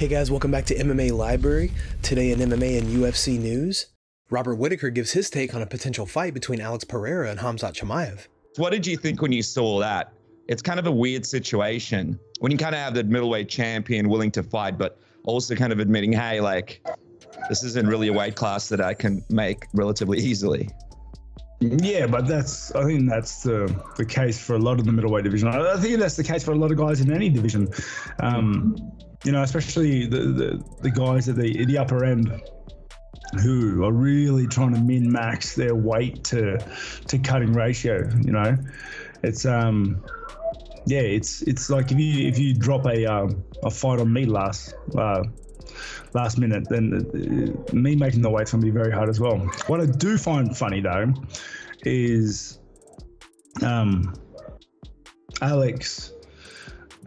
Hey guys, welcome back to MMA Library. Today in MMA and UFC news, Robert Whittaker gives his take on a potential fight between Alex Pereira and Khamzat Chimaev. What did you think when you saw that? It's kind of a weird situation when you kind of have the middleweight champion willing to fight, but also kind of admitting, hey, like, this isn't really a weight class that I can make relatively easily. Yeah, but I think that's the case for a lot of the middleweight division. I think that's the case for a lot of guys in any division. Especially the guys at the upper end who are really trying to min-max their weight to cutting ratio. It's it's like if you drop a fight on me last minute, then me making the weight's gonna be very hard as well. What I do find funny though is Alex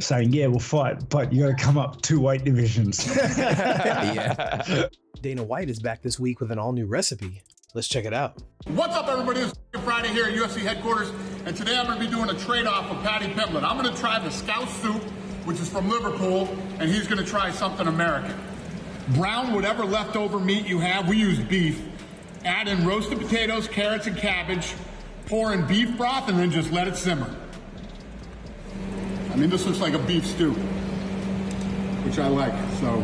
saying, yeah, we'll fight, but you got to come up 2 weight divisions. Yeah. Dana White is back this week with an all-new recipe. Let's check it out. What's up, everybody? It's Friday here at UFC headquarters, and today I'm going to be doing a trade-off with Paddy Pimblett. I'm going to try the Scout Soup, which is from Liverpool, and he's going to try something American. Brown whatever leftover meat you have. We use beef. Add in roasted potatoes, carrots, and cabbage. Pour in beef broth, and then just let it simmer. I mean, this looks like a beef stew, which I like. So,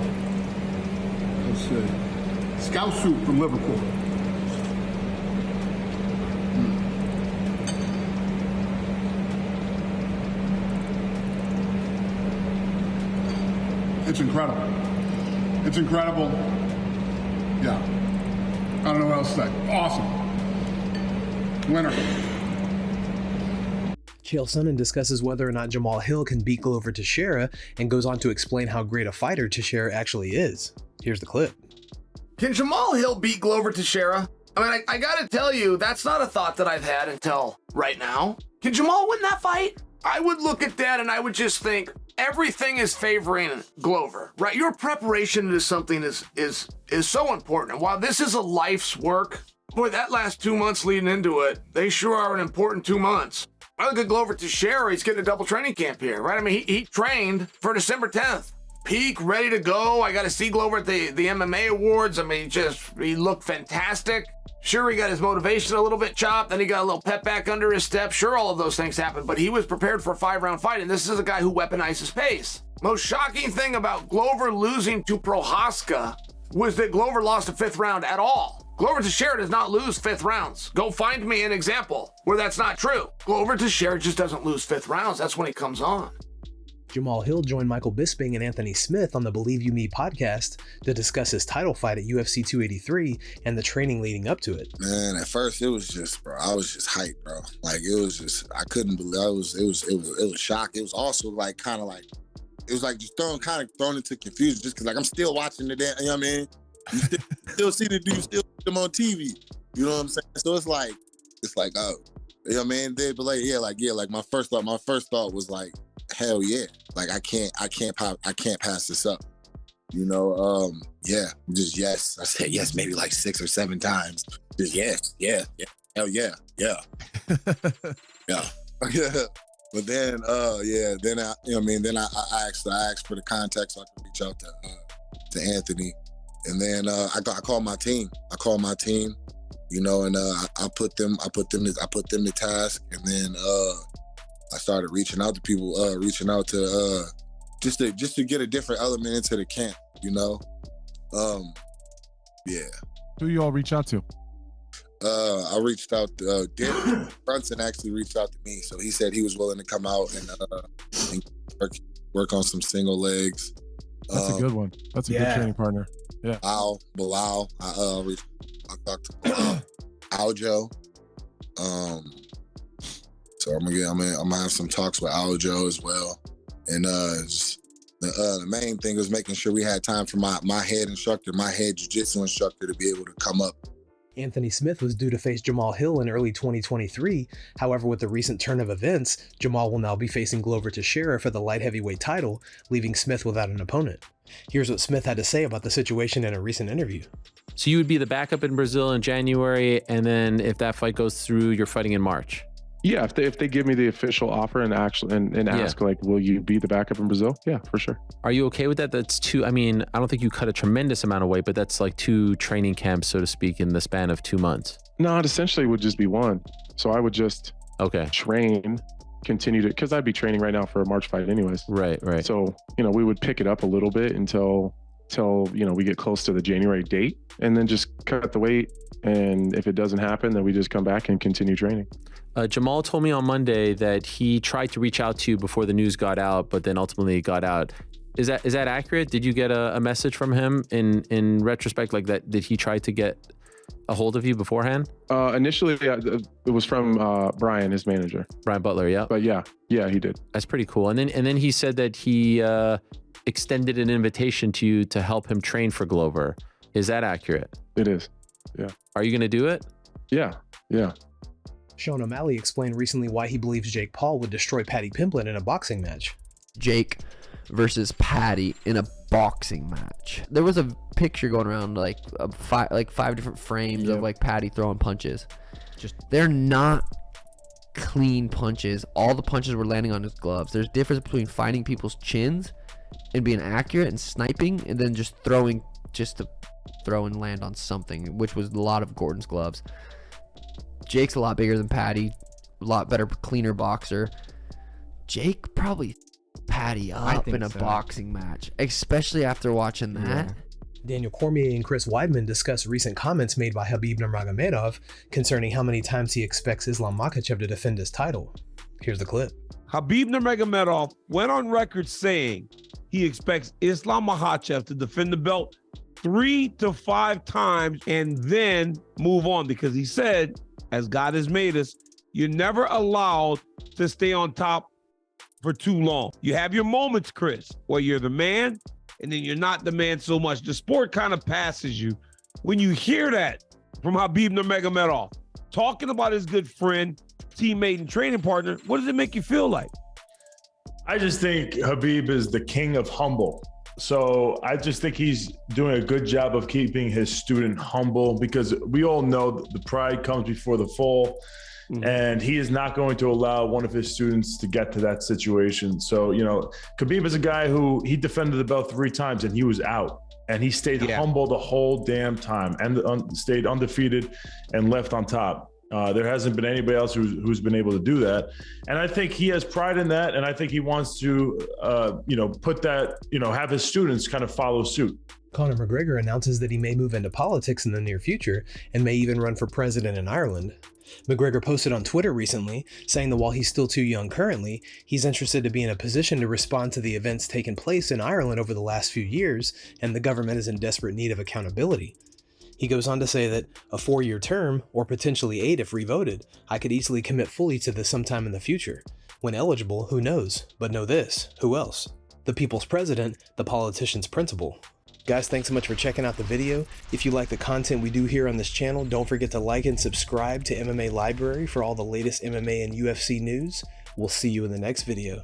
let's see. Scout Soup from Liverpool. It's incredible. It's incredible. Yeah. I don't know what else to say. Awesome. Winner. Chael Sonnen discusses whether or not Jamahal Hill can beat Glover Teixeira and goes on to explain how great a fighter Teixeira actually is. Here's the clip. Can Jamahal Hill beat Glover Teixeira? I mean, I gotta tell you, that's not a thought that I've had until right now. Can Jamahal win that fight? I would look at that and I would just think everything is favoring Glover, right? Your preparation into something is so important. And while this is a life's work, boy, that last 2 months leading into it, they sure are an important 2 months. I look at Glover Teixeira, he's getting a double training camp here, right? I mean, he trained for December 10th. Peak, ready to go. I got to see Glover at the MMA awards. I mean, he looked fantastic. Sure, he got his motivation a little bit chopped, then he got a little pep back under his step. Sure, all of those things happened, but he was prepared for a 5-round fight, and this is a guy who weaponizes pace. Most shocking thing about Glover losing to Prohaska was that Glover lost a 5th round at all. Glover Teixeira does not lose 5th rounds. Go find me an example where that's not true. Glover Teixeira just doesn't lose 5th rounds. That's when he comes on. Jamahal Hill joined Michael Bisping and Anthony Smith on the Believe You Me podcast to discuss his title fight at UFC 283 and the training leading up to it. Man, at first it was just, bro, I was just hyped, bro. Like it was just, I couldn't believe it was shock. It was also like kind of like, it was like just thrown into confusion just because like I'm still watching the damn, you know what I mean? You still see the dude, still see them on TV. You know what I'm saying? So it's like, oh, you know what I mean? But like my first thought was like, hell yeah. Like I can't pass this up. Just yes. I said yes maybe like 6 or 7 times. Just yes, yeah, hell yeah, yeah. Yeah. But then then I asked for the contact so I could reach out to Anthony. And then I called my team. And I put them to task. And then I started reaching out to people, just to get a different element into the camp. Yeah. Who you all reach out to? I reached out to Daniel Brunson. Actually reached out to me, so he said he was willing to come out and work on some single legs. That's a good one. That's a good training partner. Yeah. Bilal. I talked to Aljo. So I'm gonna have some talks with Aljo as well. And the main thing was making sure we had time for my head jiu-jitsu instructor to be able to come up. Anthony Smith was due to face Jamahal Hill in early 2023. However, with the recent turn of events, Jamahal will now be facing Glover Teixeira for the light heavyweight title, leaving Smith without an opponent. Here's what Smith had to say about the situation in a recent interview. So you would be the backup in Brazil in January, and then if that fight goes through, you're fighting in March? Yeah, if they give me the official offer and ask like, will you be the backup in Brazil? Yeah, for sure. Are you okay with that? That's two. I mean, I don't think you cut a tremendous amount of weight, but that's like 2 training camps, so to speak, in the span of 2 months. No, it essentially would just be 1. So I would just train, continue to, because I'd be training right now for a March fight anyways. Right. So, we would pick it up a little bit until we get close to the January date, and then just cut the weight. And if it doesn't happen, then we just come back and continue training. Jamahal told me on Monday that he tried to reach out to you before the news got out, but then ultimately it got out. Is that accurate? Did you get a message from him in retrospect like that? Did he try to get a hold of you beforehand? Initially, it was from Brian, his manager. Brian Butler, yeah. But yeah, he did. That's pretty cool. And then he said that he extended an invitation to you to help him train for Glover. Is that accurate? It is. Yeah. Are you going to do it? Yeah. Sean O'Malley explained recently why he believes Jake Paul would destroy Paddy Pimblett in a boxing match. Jake versus Paddy in a boxing match. There was a picture going around like 5 different frames of like Paddy throwing punches. They're not clean punches. All the punches were landing on his gloves. There's a difference between finding people's chins and being accurate and sniping, and then just throwing just to throw and land on something, which was a lot of Gordon's gloves. Jake's a lot bigger than Paddy, a lot better, cleaner boxer. Jake probably Paddy up in a boxing match, especially after watching that. Yeah. Daniel Cormier and Chris Weidman discussed recent comments made by Khabib Nurmagomedov concerning how many times he expects Islam Makhachev to defend his title. Here's the clip. Khabib Nurmagomedov went on record saying he expects Islam Makhachev to defend the belt 3 to 5 times and then move on, because he said, as God has made us, you're never allowed to stay on top for too long. You have your moments, Chris, where you're the man and then you're not the man so much. The sport kind of passes you. When you hear that from Khabib Nurmagomedov, talking about his good friend, teammate, and training partner, what does it make you feel like? I just think Khabib is the king of humble. So I just think he's doing a good job of keeping his student humble, because we all know that the pride comes before the fall. And he is not going to allow one of his students to get to that situation. So, Khabib is a guy who he defended the belt 3 times and he was out. And he stayed humble the whole damn time and stayed undefeated and left on top. There hasn't been anybody else who's been able to do that. And I think he has pride in that. And I think he wants to, put that, have his students kind of follow suit. Conor McGregor announces that he may move into politics in the near future and may even run for president in Ireland. McGregor posted on Twitter recently, saying that while he's still too young currently, he's interested to be in a position to respond to the events taking place in Ireland over the last few years, and the government is in desperate need of accountability. He goes on to say that a 4-year term, or potentially 8 if revoted, I could easily commit fully to this sometime in the future. When eligible, who knows? But know this, who else? The people's president, the politician's principal. Guys, thanks so much for checking out the video. If you like the content we do here on this channel, don't forget to like and subscribe to MMA Library for all the latest MMA and UFC news. We'll see you in the next video.